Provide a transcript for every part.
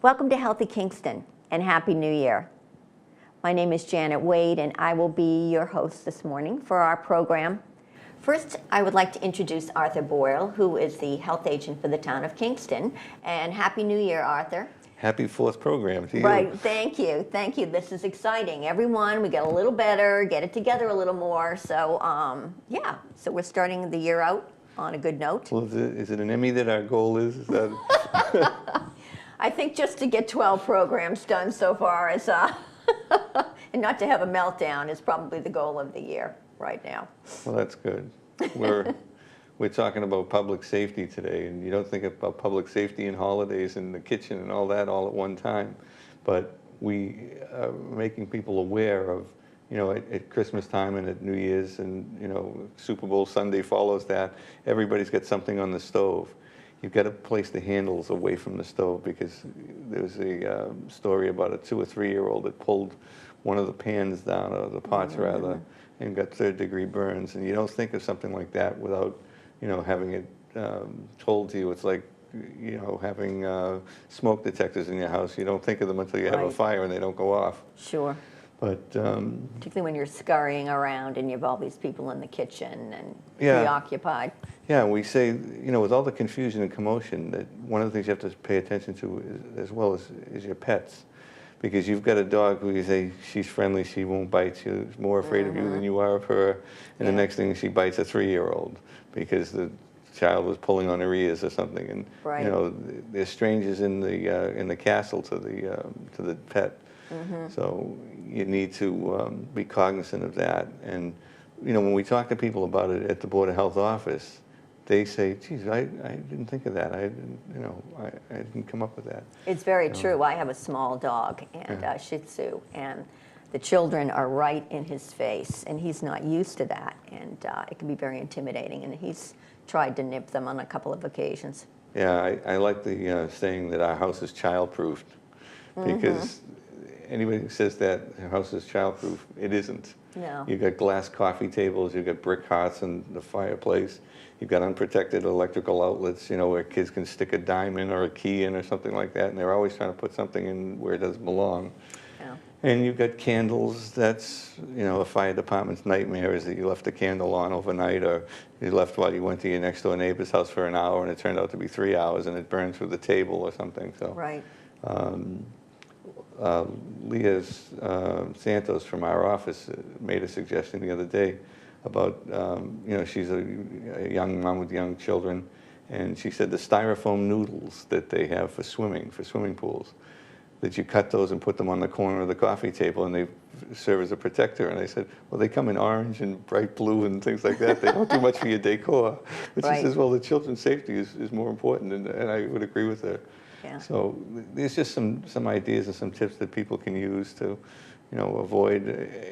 Welcome to Healthy Kingston and Happy New Year. My name is Janet Wade and I will be your host this morning for our program. First, I would like to introduce Arthur Boyle, who is the health agent for the town of Kingston. And Happy New Year, Arthur. Happy fourth program to you. Right, thank you, thank you. This is exciting. Everyone, we get a little better, get it together a little more. So, yeah, so we're starting the year out on a good note. Well, is it an Emmy that our goal is? Is that... I think just to get 12 programs done so far is, and not to have a meltdown is probably the goal of the year right now. Well, that's good. We're talking about public safety today, and you don't think about public safety and holidays and the kitchen and all that all at one time, but we are making people aware of, you know, at Christmas time and at New Year's and, you know, Super Bowl Sunday follows that, everybody's got something on the stove. You've got to place the handles away from the stove because there was a story about a 2 or 3 year old that pulled one of the pans down, or the pots rather, and got third-degree burns. And you don't think of something like that without, you know, having it told to you. It's like, you know, having smoke detectors in your house. You don't think of them until you have a fire and they don't go off. Sure. But particularly when you're scurrying around and you have all these people in the kitchen and preoccupied. Yeah, we say, you know, with all the confusion and commotion, that one of the things you have to pay attention to as well is your pets. Because you've got a dog who you say, she's friendly, she won't bite, she's more afraid of you than you are of her. And the next thing, she bites a 3-year-old because the child was pulling on her ears or something. And, you know, there's strangers in the castle to the pet. So you need to be cognizant of that. And, you know, when we talk to people about it at the Board of Health office, they say, geez, I didn't think of that. I didn't come up with that. It's very true. I have a small dog, and Shih Tzu, and the children are right in his face, and he's not used to that, and it can be very intimidating, and he's tried to nip them on a couple of occasions. Yeah, I like the saying that our house is child-proofed, because anybody who says that their house is child-proof, it isn't. No. You've got glass coffee tables, you've got brick hearths in the fireplace, you've got unprotected electrical outlets, you know, where kids can stick a dime in or a key in or something like that, and they're always trying to put something in where it doesn't belong. Yeah. And you've got candles. That's, you know, a fire department's nightmare is that you left a candle on overnight, or you left while you went to your next door neighbor's house for an hour and it turned out to be 3 hours and it burned through the table or something. So. Right. Leah Santos from our office made a suggestion the other day about, you know, she's a young mom with young children, and she said the styrofoam noodles that they have for swimming pools, that you cut those and put them on the corner of the coffee table and they serve as a protector. And I said, well, they come in orange and bright blue and things like that. They don't do much for your decor. But she says, well, the children's safety is more important, and I would agree with her. Yeah. So there's just some ideas and some tips that people can use to, you know, avoid,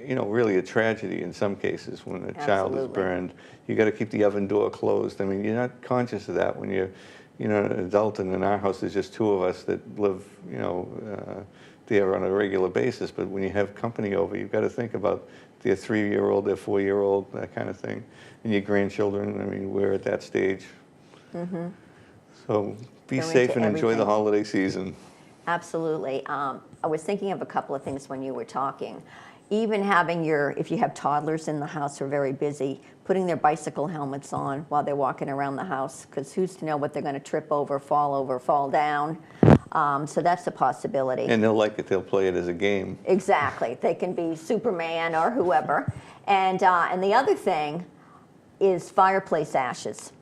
you know, really a tragedy in some cases when a child is burned. You got to keep the oven door closed. I mean, you're not conscious of that when you're, you know, an adult, and in our house there's just 2 of us that live, you know, there on a regular basis. But when you have company over, you've got to think about their 3-year-old, their 4-year-old, that kind of thing, and your grandchildren. I mean, we're at that stage. So be safe and enjoy the holiday season. Absolutely. I was thinking of a couple of things when you were talking. Even having if you have toddlers in the house who are very busy, putting their bicycle helmets on while they're walking around the house, because who's to know what they're going to trip over, fall down. So that's a possibility. And they'll like it. They'll play it as a game. Exactly. They can be Superman or whoever. And the other thing is fireplace ashes.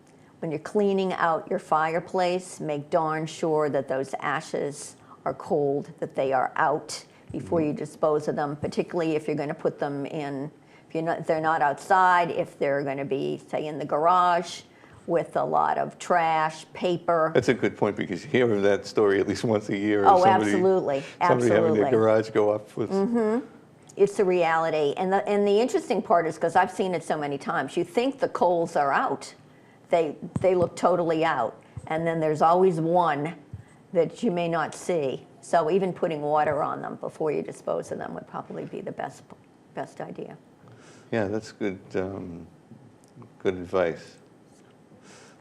When you're cleaning out your fireplace, make darn sure that those ashes are cold, that they are out before you dispose of them, particularly if you're going to put them in, if they're not outside, if they're going to be, say, in the garage with a lot of trash, paper. That's a good point, because you hear of that story at least once a year. Oh, absolutely. Somebody having their garage go up with... It's the reality. And the interesting part is, because I've seen it so many times, you think the coals are out. They look totally out. And then there's always one that you may not see. So even putting water on them before you dispose of them would probably be the best idea. Yeah, that's good, good advice.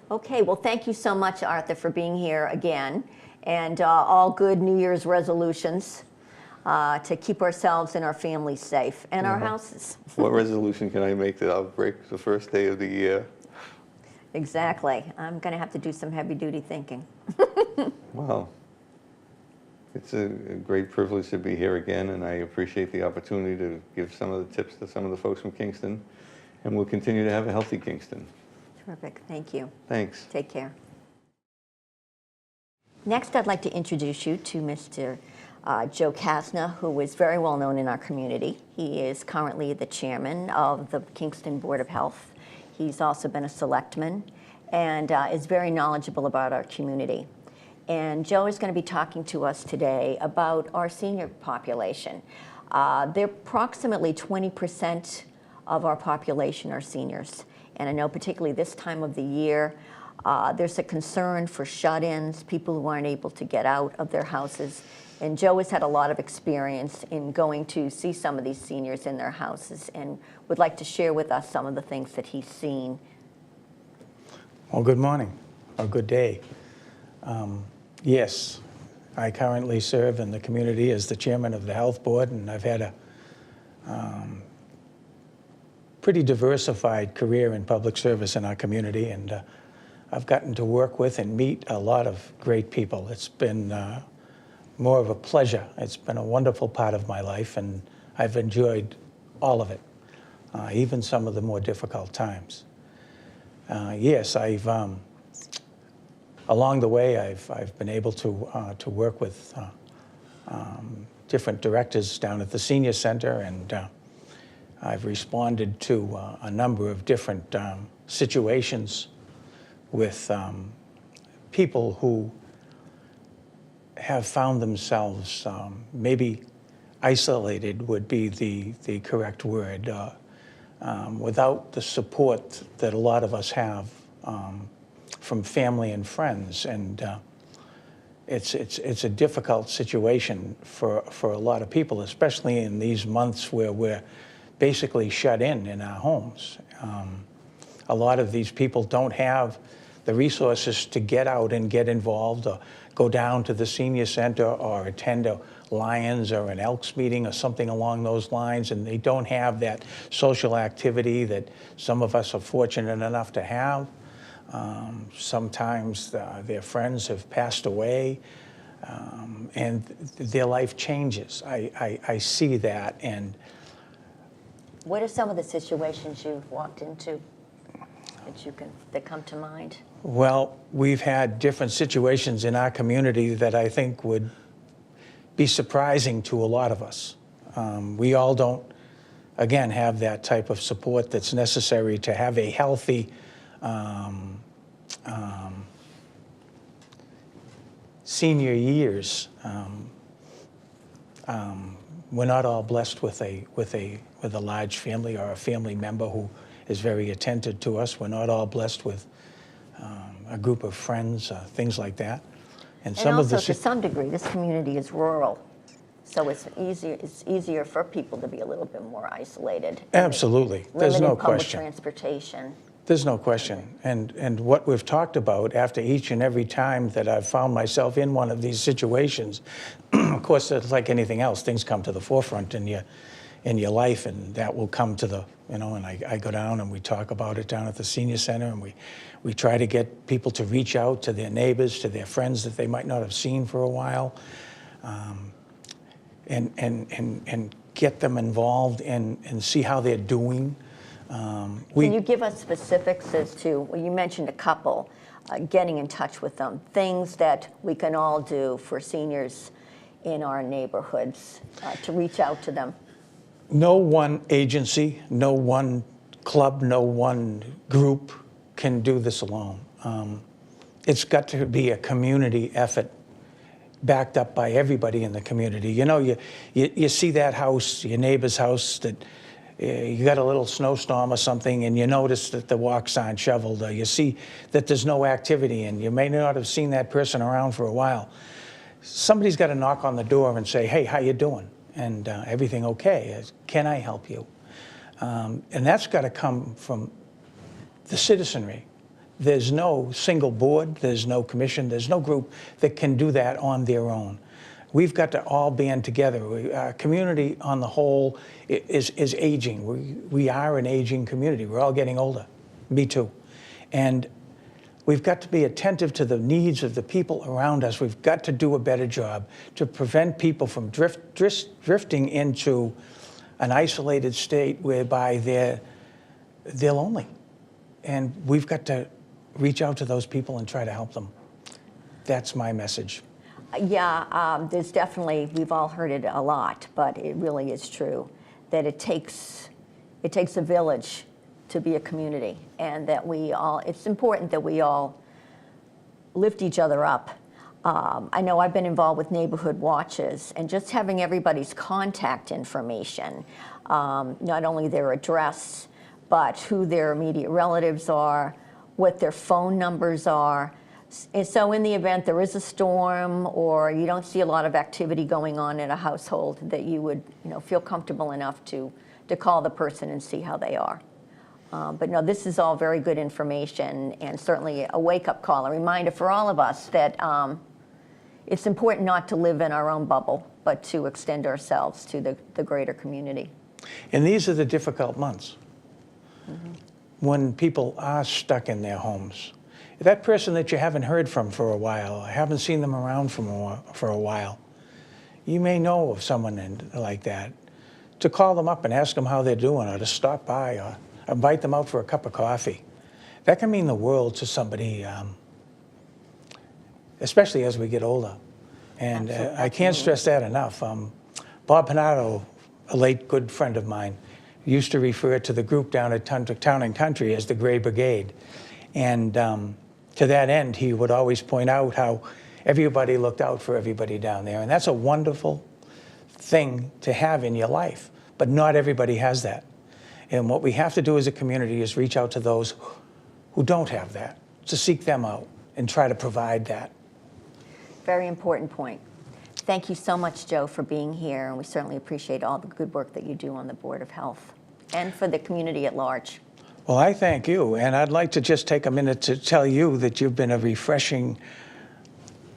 Okay, well, thank you so much, Arthur, for being here again. and all good New Year's resolutions to keep ourselves and our families safe and our houses. What resolution can I make that I'll break the first day of the year? Exactly. I'm going to have to do some heavy-duty thinking. Well, it's a great privilege to be here again, and I appreciate the opportunity to give some of the tips to some of the folks from Kingston, and we'll continue to have a healthy Kingston. Terrific. Thank you. Thanks. Take care. Next, I'd like to introduce you to Mr. Joe Casna, who is very well known in our community. He is currently the chairman of the Kingston Board of Health. He's also been a selectman and is very knowledgeable about our community. And Joe is going to be talking to us today about our senior population. They're approximately 20% of our population are seniors. And I know particularly this time of the year, there's a concern for shut-ins, people who aren't able to get out of their houses. And Joe has had a lot of experience in going to see some of these seniors in their houses and would like to share with us some of the things that he's seen. Well, good morning, or good day. Yes, I currently serve in the community as the chairman of the health board, and I've had a pretty diversified career in public service in our community, and I've gotten to work with and meet a lot of great people. It's been more of a pleasure. It's been a wonderful part of my life, and I've enjoyed all of it, even some of the more difficult times. Yes, along the way, I've been able to work with different directors down at the senior center, and I've responded to a number of different situations with people who have found themselves maybe isolated would be the correct word, without the support that a lot of us have from family and friends, and it's a difficult situation for a lot of people, especially in these months where we're basically shut in our homes. A lot of these people don't have the resources to get out and get involved, or go down to the senior center, or attend a Lions or an Elks meeting or something along those lines, and they don't have that social activity that some of us are fortunate enough to have. Sometimes their friends have passed away, and their life changes. I see that. And what are some of the situations you've walked into that come to mind? Well, we've had different situations in our community that I think would be surprising to a lot of us. We all don't, again, have that type of support that's necessary to have a healthy senior years. We're not all blessed with a large family or a family member who is very attentive to us. We're not all blessed with a group of friends, things like that. And also, to some degree, this community is rural, so it's easier for people to be a little bit more isolated. Absolutely, there's no question. Limited public transportation. There's no question. And what we've talked about after each and every time that I've found myself in one of these situations, of course, it's like anything else, things come to the forefront in your life, and that will come to the, and I go down and we talk about it down at the senior center, and we try to get people to reach out to their neighbors, to their friends that they might not have seen for a while, and get them involved and see how they're doing. Can you give us specifics as to, well, you mentioned a couple, getting in touch with them, things that we can all do for seniors in our neighborhoods to reach out to them? No one agency, no one club, no one group can do this alone. It's got to be a community effort backed up by everybody in the community. You see that house, your neighbor's house, that you got a little snowstorm or something, and you notice that the walks aren't shoveled, or you see that there's no activity, and you may not have seen that person around for a while. Somebody's got to knock on the door and say, hey, how you doing? And everything okay? Can I help you? And that's got to come from the citizenry. there's no single board, there's no commission, there's no group that can do that on their own. We've got to all band together. Our community on the whole is aging. We are an aging community. We're all getting older. Me too. And we've got to be attentive to the needs of the people around us. We've got to do a better job to prevent people from drifting into an isolated state whereby they're lonely. And we've got to reach out to those people and try to help them. That's my message. Yeah, there's definitely, we've all heard it a lot, but it really is true that it takes a village to be a community, and that it's important that we all lift each other up. I know I've been involved with neighborhood watches, and just having everybody's contact information, not only their address, but who their immediate relatives are, what their phone numbers are. And so in the event there is a storm or you don't see a lot of activity going on in a household, that you would feel comfortable enough to call the person and see how they are. But no, this is all very good information, and certainly a wake-up call, a reminder for all of us that it's important not to live in our own bubble, but to extend ourselves to the greater community. And these are the difficult months. Mm-hmm. When people are stuck in their homes. That person that you haven't heard from for a while, haven't seen them around for a while, you may know of someone like that. To call them up and ask them how they're doing, or to stop by, or invite them out for a cup of coffee. That can mean the world to somebody, especially as we get older. And I can't stress that enough. Bob Panado, a late good friend of mine, used to refer to the group down at Town and Country as the Gray Brigade. And to that end, he would always point out how everybody looked out for everybody down there. And that's a wonderful thing to have in your life. But not everybody has that. And what we have to do as a community is reach out to those who don't have that, to seek them out and try to provide that. Very important point. Thank you so much, Joe, for being here. And we certainly appreciate all the good work that you do on the Board of Health and for the community at large. Well, I thank you, and I'd like to just take a minute to tell you that you've been a refreshing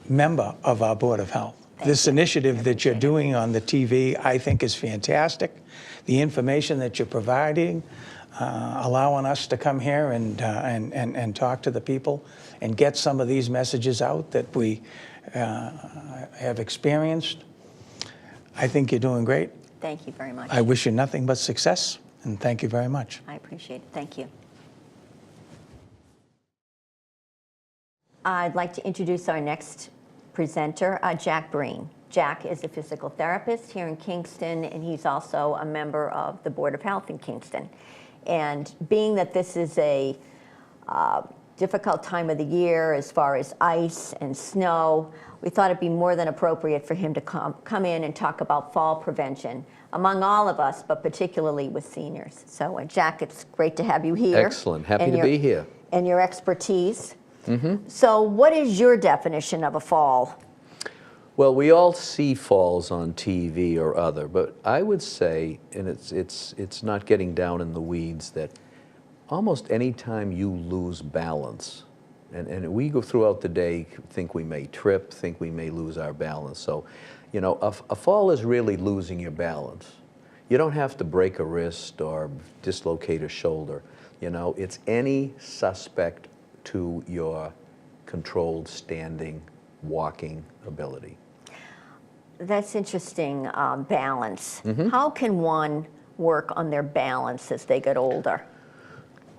member of our Board of Health. This initiative that you're doing on the TV, I think, is fantastic. The information that you're providing, allowing us to come here and talk to the people and get some of these messages out that we have experienced. I think you're doing great. Thank you very much. I wish you nothing but success. And thank you very much. I appreciate it. Thank you. I'd like to introduce our next presenter, Jack Breen. Jack is a physical therapist here in Kingston, and he's also a member of the Board of Health in Kingston. And being that this is a difficult time of the year as far as ice and snow, we thought it'd be more than appropriate for him to come in and talk about fall prevention among all of us, but particularly with seniors. So Jack, it's great to have you here. Excellent. Happy to be here. And your expertise. Mm-hmm. So what is your definition of a fall? Well, we all see falls on TV or other, but I would say, and it's not getting down in the weeds, that almost any time you lose balance, and we go throughout the day, think we may trip, think we may lose our balance. So, a fall is really losing your balance. You don't have to break a wrist or dislocate a shoulder. It's any suspect to your controlled standing, walking ability. That's interesting, balance. Mm-hmm. How can one work on their balance as they get older?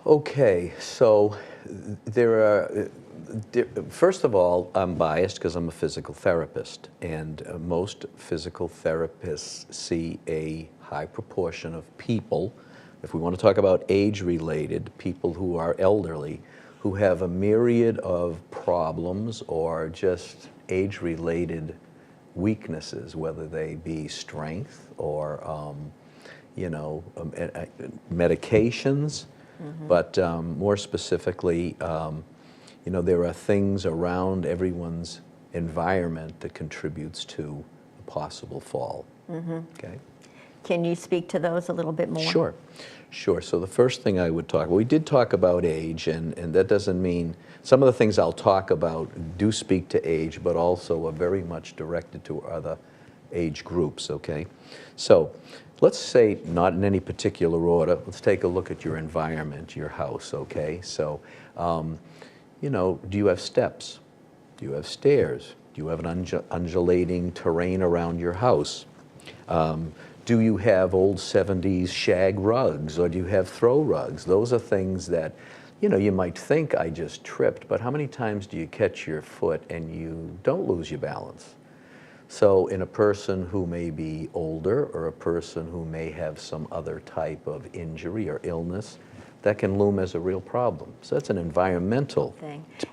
Okay, so there are, first of all, I'm biased because I'm a physical therapist, and most physical therapists see a high proportion of people, if we want to talk about age-related, people who are elderly, who have a myriad of problems or just age-related weaknesses, whether they be strength or, medications. Mm-hmm. But more specifically, there are things around everyone's environment that contributes to a possible fall. Mm-hmm. Okay. Can you speak to those a little bit more? Sure, sure. So the first thing I would talk, we did talk about age, and that doesn't mean, some of the things I'll talk about do speak to age, but also are very much directed to other age groups, okay? So let's say, not in any particular order, let's take a look at your environment, your house, okay? So, you know, do you have steps? Do you have stairs? Do you have an undulating terrain around your house? Do you have old 70s shag rugs, or do you have throw rugs? Those are things that, you know, you might think I just tripped, but how many times do you catch your foot and you don't lose your balance? So in a person who may be older, or a person who may have some other type of injury or illness, that can loom as a real problem. So that's an environmental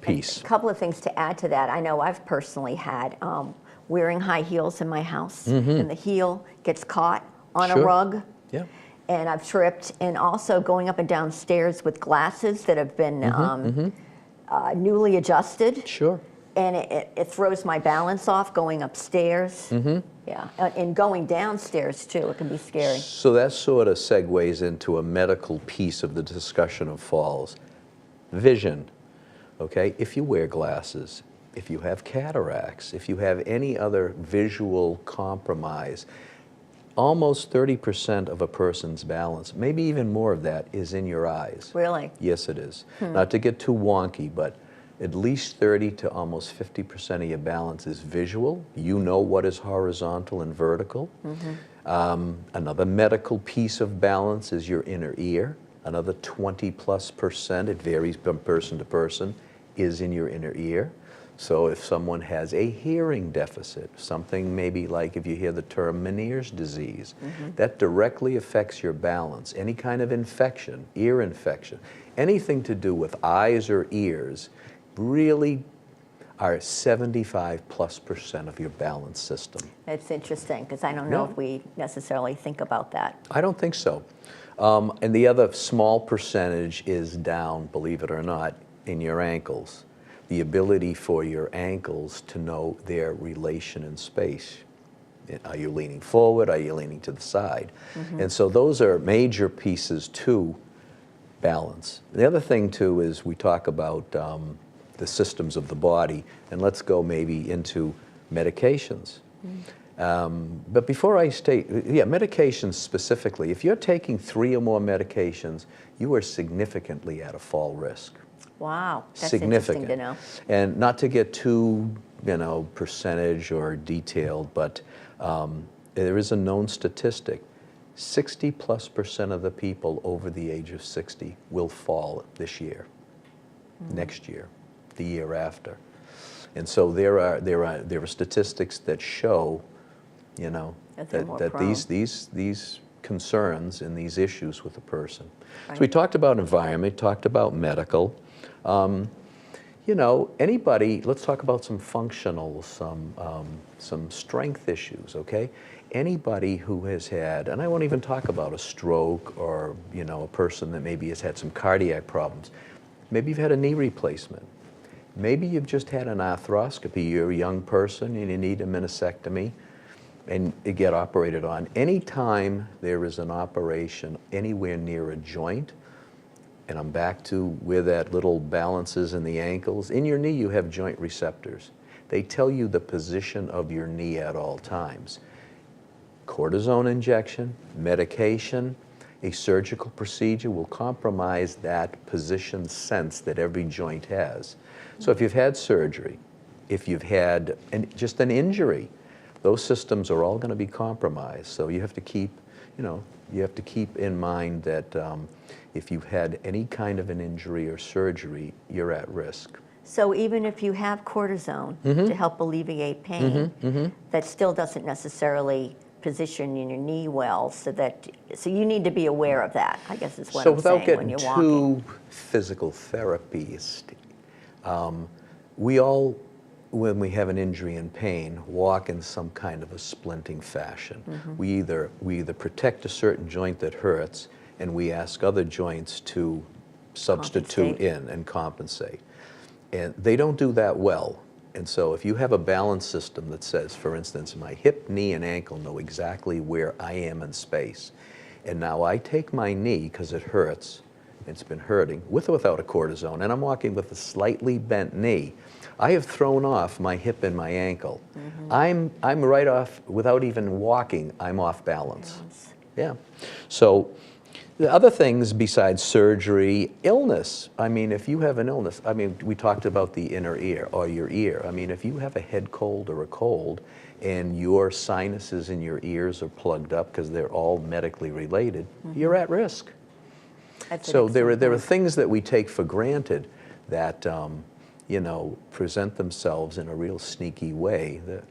piece. A couple of things to add to that. I know I've personally had wearing high heels in my house, and the heel gets caught on a rug. Yeah. And I've tripped, and also going up and down stairs with glasses that have been newly adjusted. Sure. And it throws my balance off going upstairs. Yeah, and going downstairs too, it can be scary. So that sort of segues into a medical piece of the discussion of falls. Vision, okay? If you wear glasses, if you have cataracts, if you have any other visual compromise, almost 30% of a person's balance, maybe even more of that, is in your eyes. Really? Yes, it is. Not to get too wonky, but at least 30 to almost 50% of your balance is visual. You know what is horizontal and vertical. Another medical piece of balance is your inner ear. Another 20+%, it varies from person to person, is in your inner ear. So if someone has a hearing deficit, something maybe like if you hear the term Meniere's disease, that directly affects your balance. Any kind of infection, ear infection, anything to do with eyes or ears, really are 75+% of your balance system. It's interesting, because I don't know if we necessarily think about that. I don't think so. And the other small percentage is down, believe it or not, in your ankles. The ability for your ankles to know their relation in space. Are you leaning forward? Are you leaning to the side? And so those are major pieces to balance. The other thing too is we talk about the systems of the body, and let's go maybe into medications. But before I state, medications specifically, if you're taking 3 or more medications, you are significantly at a fall risk. Wow, that's Significant. interesting to know. And not to get too, you know, percentage or detailed, but there is a known statistic. 60+% of the people over the age of 60 will fall this year, next year, the year after. And so there are statistics that show, you know, that these concerns and these issues with a person. Right. So we talked about environment, talked about medical. You know, anybody, let's talk about some functional, some strength issues, okay? Anybody who has had, and I won't even talk about a stroke or, you know, a person that maybe has had some cardiac problems. Maybe you've had a knee replacement. Maybe you've just had an arthroscopy. You're a young person and you need a meniscectomy and you get operated on. Anytime there is an operation anywhere near a joint, and I'm back to where that little balance is in the ankles, in your knee you have joint receptors. They tell you the position of your knee at all times. Cortisone injection, medication, a surgical procedure will compromise that position sense that every joint has. So if you've had surgery, if you've had just an injury, those systems are all going to be compromised. So you have to keep, you know, you have to keep in mind that if you've had any kind of an injury or surgery, you're at risk. So even if you have cortisone to help alleviate pain, that still doesn't necessarily position in your knee well, so you need to be aware of that, I guess is what I'm saying when you're walking. So without getting too physical therapist, we all, when we have an injury and pain, walk in some kind of a splinting fashion. We either protect a certain joint that hurts, and we ask other joints to substitute in and compensate. And they don't do that well. And so if you have a balance system that says, for instance, my hip, knee, and ankle know exactly where I am in space, and now I take my knee because it hurts, it's been hurting, with or without a cortisone, and I'm walking with a slightly bent knee, I have thrown off my hip and my ankle. I'm right off, without even walking, I'm off balance. Yeah. So the other things besides surgery, illness. I mean, if you have an illness, I mean, we talked about the inner ear or your ear. I mean, if you have a head cold or a cold and your sinuses in your ears are plugged up because they're all medically related, you're at risk. So there are things that we take for granted that, you know, present themselves in a real sneaky way that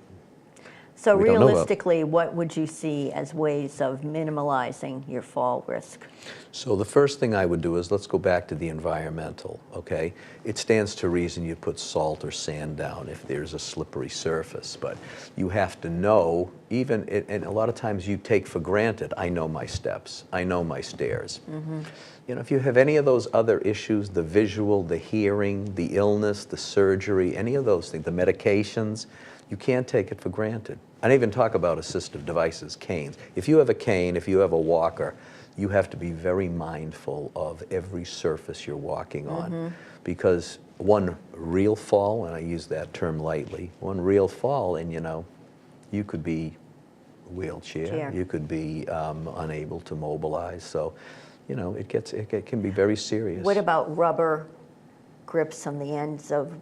So we don't know about. realistically, what would you see as ways of minimalizing your fall risk? So the first thing I would do is, let's go back to the environmental, okay? It stands to reason you put salt or sand down if there's a slippery surface, but you have to know, even, and a lot of times you take for granted, I know my steps, I know my stairs. You know, if you have any of those other issues, the visual, the hearing, the illness, the surgery, any of those things, the medications, you can't take it for granted. I didn't even talk about assistive devices, canes. If you have a cane, if you have a walker, you have to be very mindful of every surface you're walking on, because one real fall, and I use that term lightly, one real fall and, you know, you could be wheelchair, you could be unable to mobilize. So, you know, it can be very serious. What about rubber grips on the ends of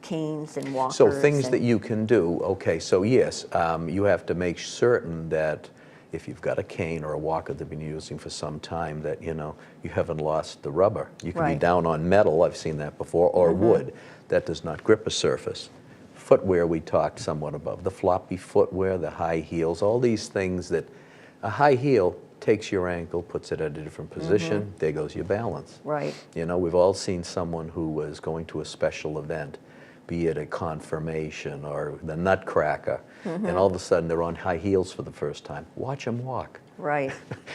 canes and walkers? So things that you can do, okay, so yes, you have to make certain that if you've got a cane or a walker that you've been using for some time, that, you know, you haven't lost the rubber. You can be down on metal, I've seen that before, or wood. That does not grip a surface. Footwear we talked somewhat about, the floppy footwear, the high heels, all these things that, a high heel takes your ankle, puts it at a different position, there goes your balance. Right. You know, we've all seen someone who was going to a special event, be it a confirmation or the Nutcracker, and all of a sudden they're on high heels for the first time. Watch them walk. Right.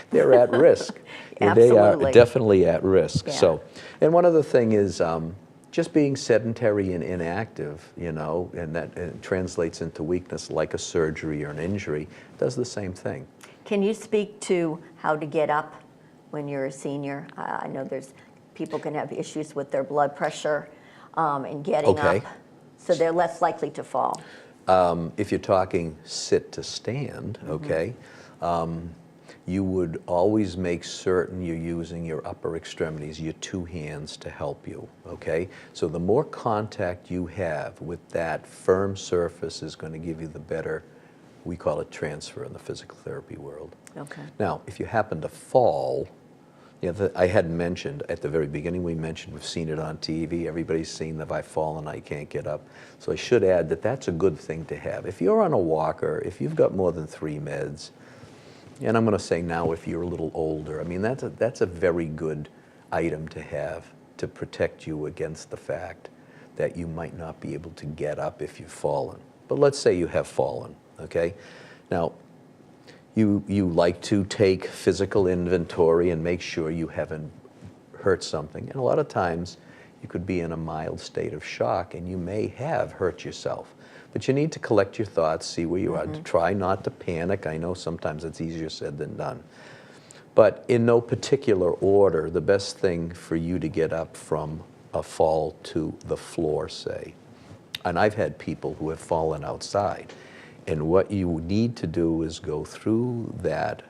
They're at risk. They are definitely at risk. Yeah. So, and one other thing is just being sedentary and inactive, you know, and that translates into weakness like a surgery or an injury, does the same thing. Can you speak to how to get up when you're a senior? I know there's people can have issues with their blood pressure and getting up, so they're less likely to fall. If you're talking sit to stand, okay, you would always make certain you're using your upper extremities, your two hands to help you, okay? So the more contact you have with that firm surface is going to give you the better, we call it transfer in the physical therapy world. Okay. Now, if you happen to fall, you know, I hadn't mentioned, at the very beginning we mentioned, we've seen it on TV, everybody's seen that I've fallen, I can't get up. So I should add that that's a good thing to have. If you're on a walker, if you've got more than 3 meds, and I'm going to say now if you're a little older, I mean, that's a very good item to have to protect you against the fact that you might not be able to get up if you've fallen. But let's say you have fallen, okay? Now, you like to take physical inventory and make sure you haven't hurt something. And a lot of times you could be in a mild state of shock and you may have hurt yourself. But you need to collect your thoughts, see where you are, to try not to panic. I know sometimes it's easier said than done. But in no particular order, the best thing for you to get up from a fall to the floor, say. And I've had people who have fallen outside. And what you need to do is go through that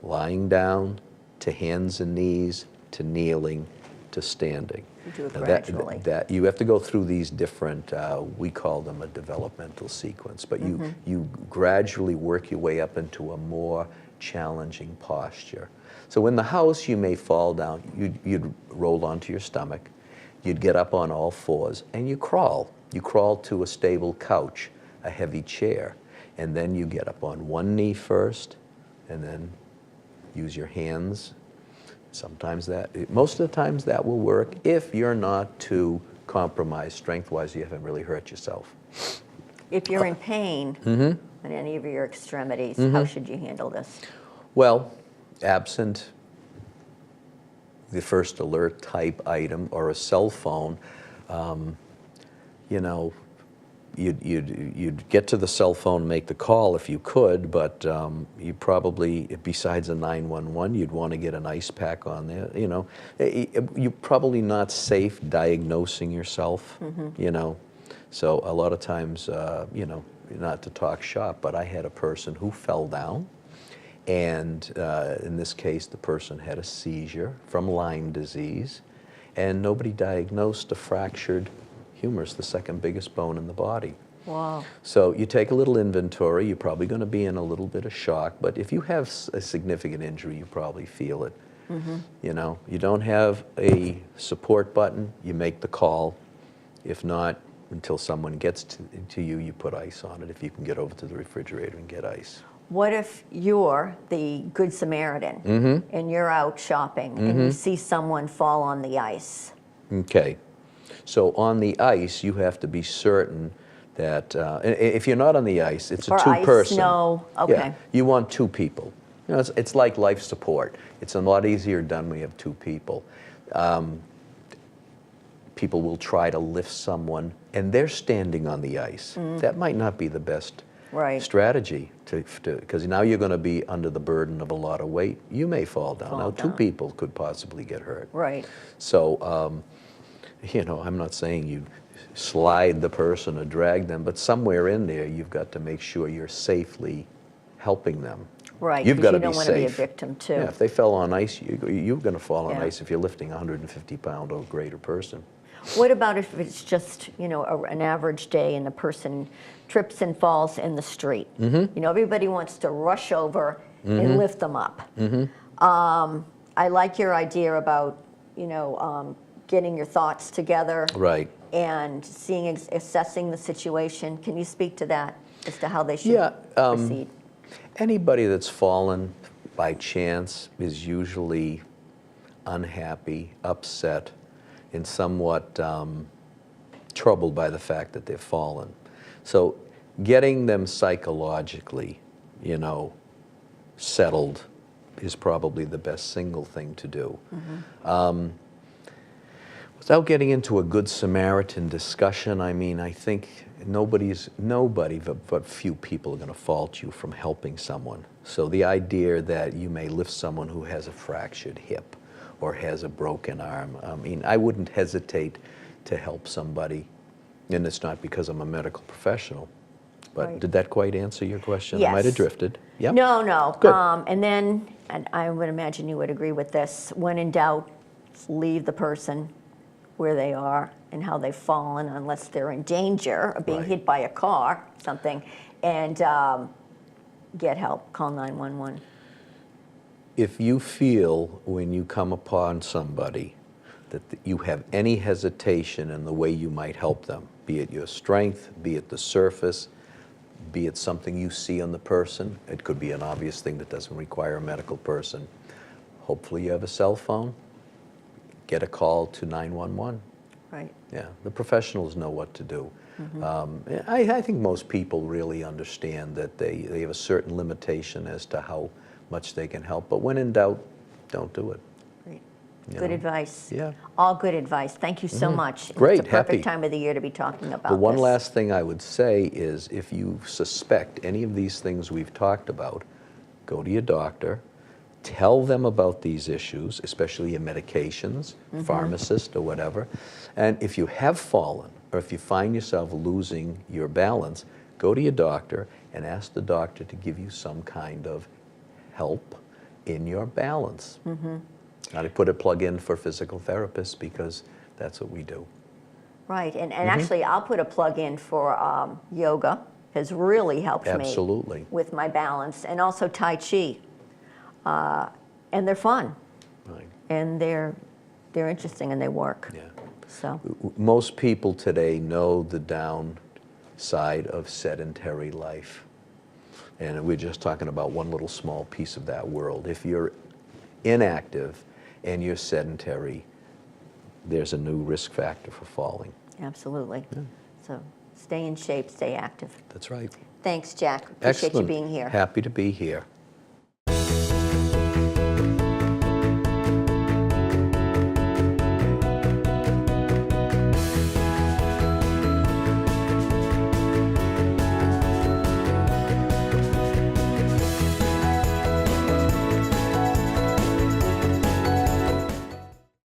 lying down to hands and knees to kneeling to standing. You do it Now gradually. that you have to go through these different, we call them a developmental sequence, but you gradually work your way up into a more challenging posture. So in the house, you may fall down, you'd roll onto your stomach, you'd get up on all fours, and you crawl. You crawl to a stable couch, a heavy chair, and then you get up on one knee first, and then use your hands. Sometimes most of the times that will work if you're not too compromised strength-wise, you haven't really hurt yourself. If you're in pain in any of your extremities, how should you handle this? Well, absent the first alert type item or a cell phone, you know, you'd get to the cell phone and make the call if you could, but you probably, besides a 911, you'd want to get an ice pack on there. You know, you're probably not safe diagnosing yourself. You know, so a lot of times, you know, not to talk shop, but I had a person who fell down, and in this case, the person had a seizure from Lyme disease, and nobody diagnosed a fractured humerus, the second biggest bone in the body. Wow. So you take a little inventory, you're probably going to be in a little bit of shock, but if you have a significant injury, you probably feel it. You know, you don't have a support button, you make the call. If not, until someone gets to you, you put ice on it if you can get over to the refrigerator and get ice. What if you're the Good Samaritan and you're out shopping and you see someone fall on the ice? Okay. So on the ice, you have to be certain that, if you're not on the ice, it's Or a two-person. ice, snow, okay. Yeah, you want two people. You know, it's like life support. It's a lot easier done when you have two people. People will try to lift someone, and they're standing on the ice. That might not be the best strategy, because now you're going to be under the burden of a lot of weight. You may fall down. Now, two people could possibly get hurt. Right. So, you know, I'm not saying you slide the person or drag them, but somewhere in there, you've got to make sure you're safely helping them. Right, You've got to because be you don't want to be a safe. victim, too. Yeah, if they fell on ice, you're going to fall on Yeah. ice if you're lifting a 150-pound or greater person. What about if it's just, you know, an average day and the person trips and falls in the street? You know, everybody wants to rush over and lift them up. I like your idea about, you know, getting your thoughts together. Right. And assessing the situation. Can you speak to that as to how they should proceed? Anybody that's fallen by chance is usually unhappy, upset, and somewhat troubled by the fact that they've fallen. So getting them psychologically, you know, settled is probably the best single thing to do. Without getting into a Good Samaritan discussion, I mean, I think nobody but few people are going to fault you from helping someone. So the idea that you may lift someone who has a fractured hip or has a broken arm, I mean, I wouldn't hesitate to help somebody, and it's not because I'm a medical professional. But Right. did that quite answer your question? Yes. I might have drifted. Yep. No, no. Good. And then, and I would imagine you would agree with this, when in doubt, leave the person where they are and how they've fallen, unless they're in danger of being Right. hit by a car, something, and get help. Call 911. If you feel when you come upon somebody that you have any hesitation in the way you might help them, be it your strength, be it the surface, be it something you see on the person, it could be an obvious thing that doesn't require a medical person. Hopefully you have a cell phone, get a call to 911. Right. Yeah, the professionals know what to do. I think most people really understand that they have a certain limitation as to how much they can help, but when in doubt, don't do it. Great. You Good know? advice. Yeah. All good advice. Thank you so much. Great, It's a perfect happy. time of the year to be talking about The one this. last thing I would say is if you suspect any of these things we've talked about, go to your doctor, tell them about these issues, especially your medications, pharmacist or whatever, and if you have fallen or if you find yourself losing your balance, go to your doctor and ask the doctor to give you some kind of help in your balance. Now to put a plug in for physical therapists because that's what we do. Right, and actually, I'll put a plug in for yoga. Has really helped Absolutely. me with my balance, and also Tai Chi. And they're fun, Right. and they're interesting, and they work. Yeah. So, Most people today know the downside of sedentary life. And we're just talking about one little small piece of that world. If you're inactive and you're sedentary, there's a new risk factor for falling. absolutely. So, stay in shape, stay active. That's right. Thanks, Jack. Appreciate you Excellent. being here. Happy to be here.